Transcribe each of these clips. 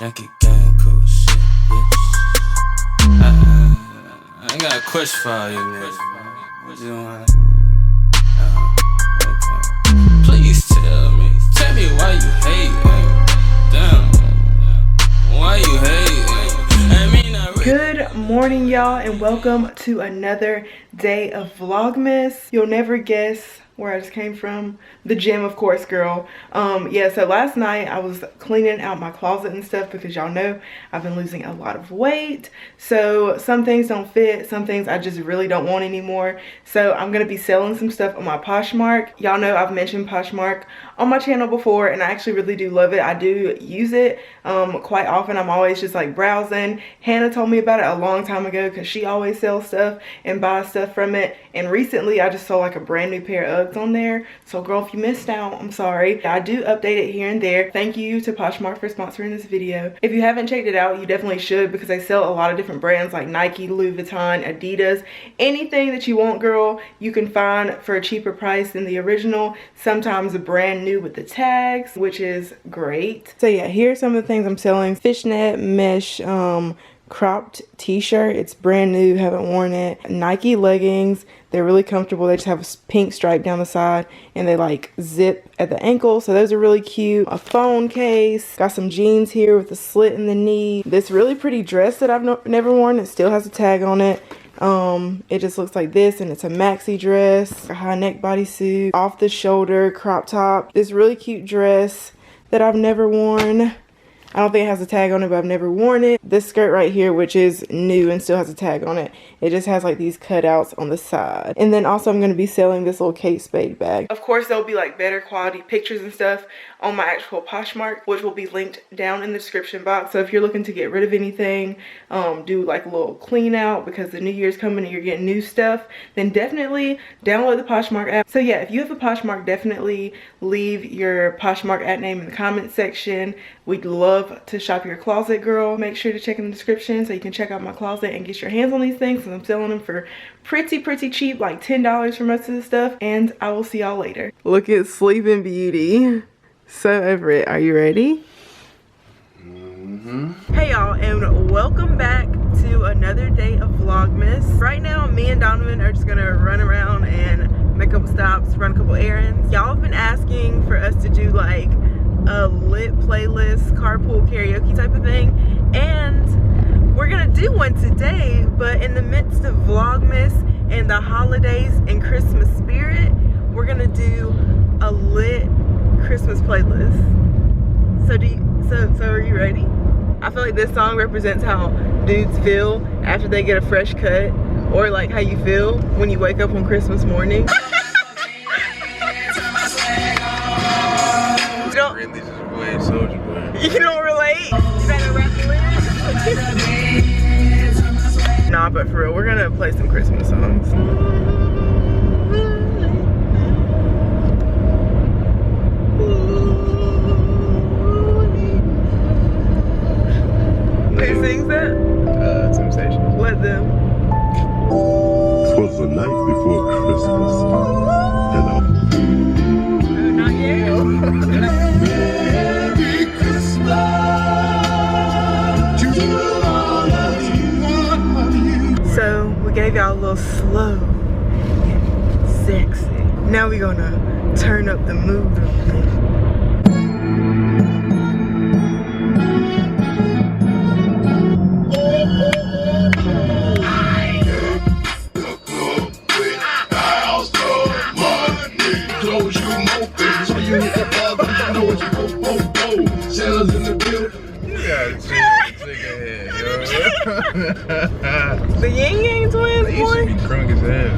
Yankee gang, cool shit, bitch. I got a question for you, nigga. What you want? Okay. Please tell me why you hate. Damn, why you hate? I mean, I really. Good morning, y'all, and welcome to another day of Vlogmas. You'll never guess where I just came from. The gym, of course, girl. Yeah, so last night I was cleaning out my closet and stuff because y'all know I've been losing a lot of weight. So some things don't fit, some things I just really don't want anymore. So I'm gonna be selling some stuff on my Poshmark. Y'all know I've mentioned Poshmark on my channel before, and I actually really do love it. I do use it quite often. I'm always just like browsing. Hannah told me about it a long time ago because she always sells stuff and buys stuff from it. And recently I just saw like a brand new pair of Uggs on there. So girl, if you missed out, I'm sorry. I do update it here and there. Thank you to Poshmark for sponsoring this video. If you haven't checked it out, you definitely should, because they sell a lot of different brands like Nike, Louis Vuitton, Adidas. Anything that you want, girl, you can find for a cheaper price than the original. Sometimes a brand new with the tags, which is great. So yeah, here's some of the things I'm selling. Fishnet mesh cropped t-shirt. It's brand new, haven't worn it. Nike leggings. They're really comfortable. They just have a pink stripe down the side and they like zip at the ankle, so those are really cute. A phone case. Got some jeans here with a slit in the knee. This really pretty dress that I've never worn. It still has a tag on it. It just looks like this, and it's a maxi dress, a high neck bodysuit, off the shoulder crop top. This really cute dress that I've never worn. I don't think it has a tag on it, but I've never worn it. This skirt right here, which is new and still has a tag on it, it just has like these cutouts on the side. And then also I'm going to be selling this little Kate Spade bag. Of course, there'll be like better quality pictures and stuff on my actual Poshmark, which will be linked down in the description box. So if you're looking to get rid of anything, do like a little clean out because the new year's coming and you're getting new stuff, then definitely download the Poshmark app. So yeah, if you have a Poshmark, definitely leave your Poshmark app name in the comment section. We'd love to shop your closet, girl. Make sure to check in the description so you can check out my closet and get your hands on these things, because I'm selling them for pretty cheap, like $10 for most of the stuff. And I will see y'all later. Look at Sleeping Beauty. So over it. Are you ready? Hey y'all, and welcome back to another day of Vlogmas. Right now, me and Donovan are just gonna run around and make a couple stops, run a couple errands. Y'all have been asking for us to do like a lit playlist, carpool karaoke type of thing, and we're gonna do one today. But in the midst of Vlogmas and the holidays and Christmas spirit, we're gonna do a lit Christmas playlist. So are you ready? I feel like this song represents how dudes feel after they get a fresh cut, or like how you feel when you wake up on Christmas morning. You don't relate? You better rap the lyrics. Nah, but for real, we're gonna play some Christmas songs. Who sings that? Temptation. Let them. It was the night before Christmas, and Oh, not yet. Merry Christmas to all of you. So we gave y'all a little slow and sexy. Now we're gonna turn up the mood a bit. The Yin twins, They used boy. to be drunk as hell.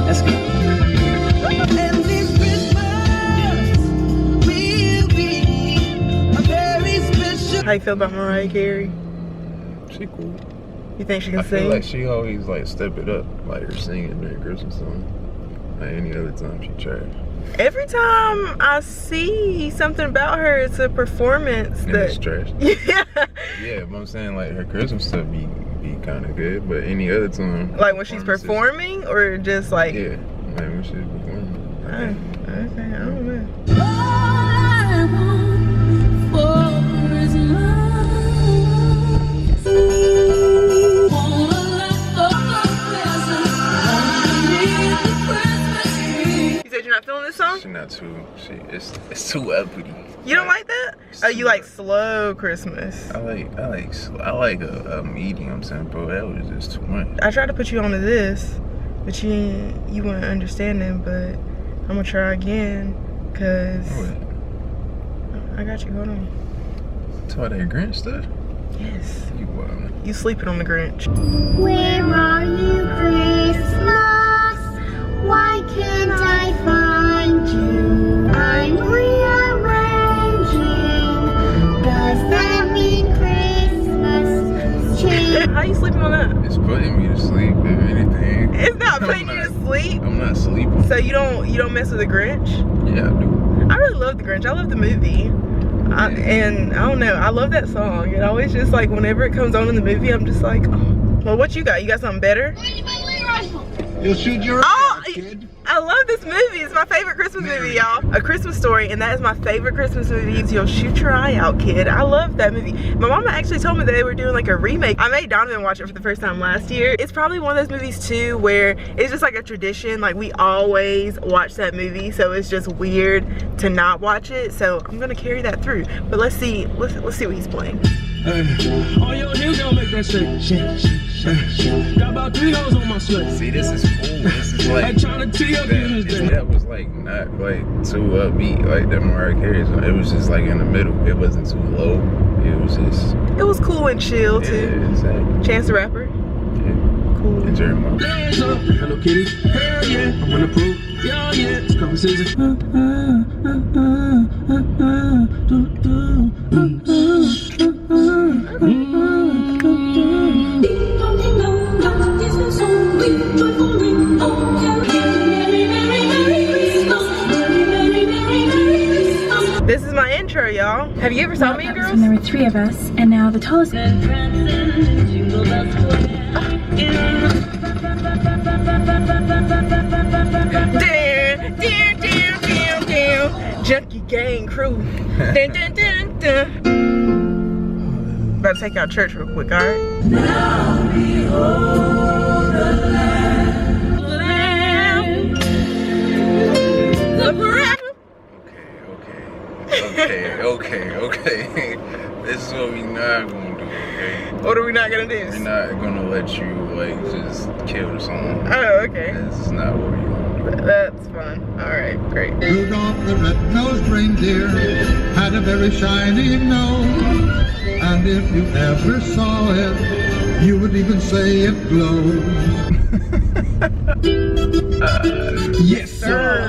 Let's go. And this Christmas will be a very special. How you feel about Mariah Carey? She cool. You think she I can feel sing? like she always like step it up, like her singing during Christmas song. Like any other time she trash. Every time I see something about her, it's a performance And that it's trash. yeah. Yeah, but I'm saying like her Christmas stuff be kind of good, but any other time. Like when she's performances- performing, or just like Yeah, like when she's performing. okay, I don't know. All I want for You said you're not feeling this song? She's not too. It's too uppity. You don't like that? Oh, you like slow Christmas? I like a medium tempo. That was just too much. I tried to put you onto this, but you weren't understanding. But I'm gonna try again, cause I got you. Hold on. So that Grinch stuff? Yes. You wild. You sleeping on the Grinch? Where are you, Christmas? Why can't I find you? I'm rearranging. Does that mean Christmas change? How you sleeping on that? It's putting me to sleep, if anything. It's not putting you to sleep. I'm not sleeping. So you don't mess with the Grinch? Yeah, I do. I really love the Grinch. I love the movie. And I don't know, I love that song. It always just like whenever it comes on in the movie, I'm just like, oh. Well, what you got? You got something better? You'll shoot your kid. I love this movie. It's my favorite Christmas movie, y'all. A Christmas Story, and that is my favorite Christmas movie. You'll shoot your eye out, kid. I love that movie. My mama actually told me that they were doing like a remake. I made Donovan watch it for the first time last year. It's probably one of those movies too where it's just like a tradition. Like we always watch that movie, so it's just weird to not watch it. So I'm gonna carry that through. But let's see what he's playing. Oh, yo, here gonna make that shake. Got about 3 hoes on my sweat. See, this is cool. This is like I'm trying to tee up in this that was like not like too upbeat like that Mariah Carey song. It was just like in the middle. It wasn't too low. It was just. It was cool and chill too. Yeah, exactly. Chance the Rapper. Yeah. Cool. And Jeremiah. Hands up, Hello Kitty. Hell yeah, I'm gonna prove. Yeah, yeah, it's conversation. This is my intro, y'all. Have you ever saw Mean Girls? When there were 3 of us, and now the tallest. Junkie gang crew. Dun, dun, dun, dun. About to take out church real quick, alright? Now behold the Lamb. The forever. Okay. This is what we not gonna do, okay? What are we not gonna do? We're not gonna let you like just kill the song. Oh, okay. This is not what we gonna do. That's fun. Alright, great. Rudolph the red-nosed reindeer had a very shiny nose, and if you ever saw it, you would even say it glows. Yes, sir.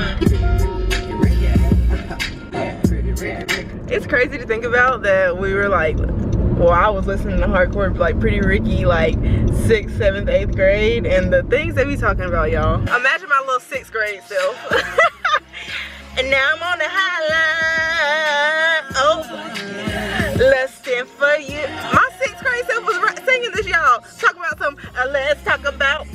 It's crazy to think about that we were like, well, I was listening to hardcore like Pretty Ricky like 6th, 7th, 8th grade, and the things they be talking about, y'all. Imagine my little 6th grade self. And now I'm on the hotline. Oh, let's stand for you. My 6th grade self was singing this, y'all. Talk about some, let's talk about,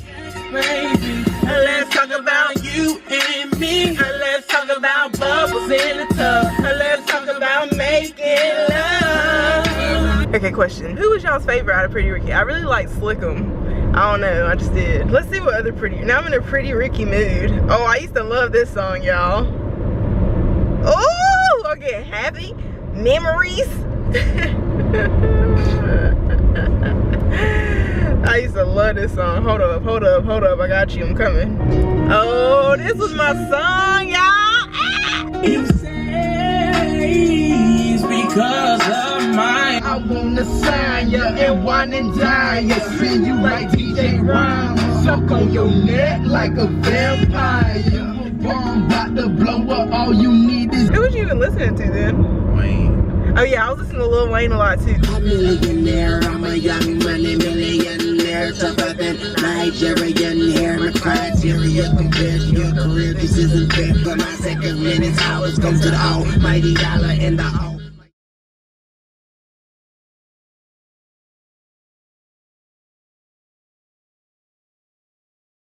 let's talk about you and me. Let's talk about bubbles in the tub. Let's talk about making love. Okay, question. Who was y'all's favorite out of Pretty Ricky? I really like Slickum. I don't know, I just did. Let's see what other Pretty, now I'm in a Pretty Ricky mood. Oh, I used to love this song, y'all. Oh, I'm getting happy. Memories. I used to love this song. Hold up. I got you. I'm coming. Oh, this was my song, y'all. You say it's because of mine. I wanna sign ya and wine and dine ya. Spin you like DJ Rhyme. Suck on your neck like a vampire. Bomb about to blow up. All you need is. Who was you even listening to then? Wayne. Oh yeah, I was listening to Lil Wayne a lot too. I'm a millionaire, I'm a young money millionaire. Tougher than Nigerian hair. My criteria compared to your career, this isn't fair. For my second minutes, hours come to the almighty dollar and the